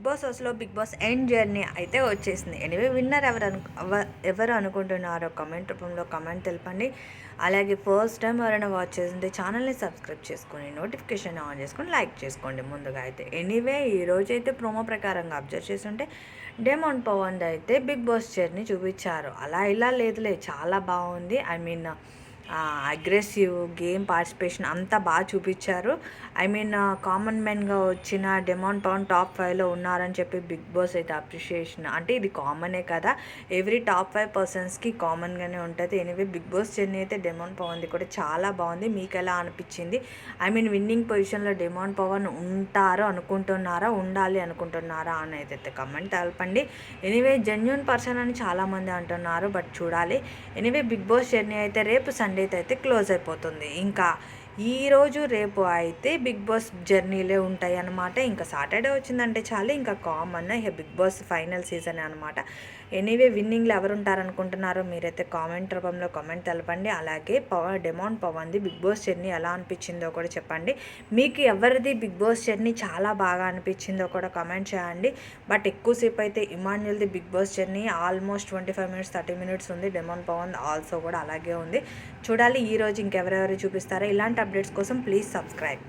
Big boss హౌస్లో big boss end journey అయితే వచ్చేసింది. ఎనీవే విన్నర్ ఎవరు అనుకుంటున్నారో కామెంట్ రూపంలో కామెంట్ తెలపండి. అలాగే ఫస్ట్ టైం ఎవరైనా వాచ్ చేస్తుంటే ఛానల్ని సబ్స్క్రైబ్ చేసుకొని నోటిఫికేషన్ ఆన్ చేసుకొని లైక్ చేసుకోండి ముందుగా అయితే. ఎనీవే ఈరోజు అయితే ప్రోమో ప్రకారంగా అబ్జర్వ్ చేస్తుంటే డెమాన్ పవన్ అయితే బిగ్ బాస్ జర్నీ చూపించారు. అలా ఇలా లేదులే, చాలా బాగుంది. I mean aggressive game participation అంతా బాగా చూపించారు. ఐ మీన్ కామన్ మ్యాన్గా వచ్చిన డెమాన్ పవన్ టాప్ 5లో ఉన్నారని చెప్పి బిగ్ బాస్ అయితే అప్రిషియేషన్, అంటే ఇది కామనే కదా, ఎవ్రీ టాప్ 5 పర్సన్స్కి కామన్గానే ఉంటుంది. ఎనీవే బిగ్ బాస్ జర్నీ అయితే డెమాన్ పవన్ది కూడా చాలా బాగుంది. మీకు ఎలా అనిపించింది? ఐ మీన్ విన్నింగ్ పొజిషన్లో డెమాన్ పవన్ ఉంటారు అనుకుంటున్నారా, ఉండాలి అనుకుంటున్నారా అని అయితే కమెంట్ తెలపండి. ఎనీవే జెన్యూన్ పర్సన్ అని చాలామంది అంటున్నారు, బట్ చూడాలి. ఎనీవే బిగ్ బాస్ జర్నీ అయితే రేపు సండే అయితే క్లోజ్ అయిపోతుంది. ఇంకా ఈరోజు రేపు అయితే బిగ్ బాస్ జర్నీలే ఉంటాయి అన్నమాట. ఇంకా సాటర్డే వచ్చిందంటే చాలు, ఇంకా కామన్ ఇక బిగ్ బాస్ ఫైనల్ సీజన్ అనమాట. ఎనీవే విన్నింగ్లో ఎవరు ఉంటారనుకుంటున్నారో మీరైతే కామెంట్ రూపంలో కామెంట్ తెలపండి. అలాగే డెమాన్ పవన్ది బిగ్ బాస్ జర్నీ ఎలా అనిపించిందో కూడా చెప్పండి. మీకు ఎవరిది బిగ్ బాస్ జర్నీ చాలా బాగా అనిపించిందో కూడా కామెంట్ చేయండి. బట్ ఎక్కువసేపు అయితే ఇమాన్యుల్ది Bigg Boss journey almost 25 minutes 30 minutes ఉంది. డెమాన్ పవన్ ఆల్సో కూడా అలాగే ఉంది. చూడాలి ఈరోజు ఇంకెవరెవరు చూపిస్తారో. ఇలాంటి అప్డేట్స్ కోసం ప్లీజ్ సబ్స్క్రైబ్.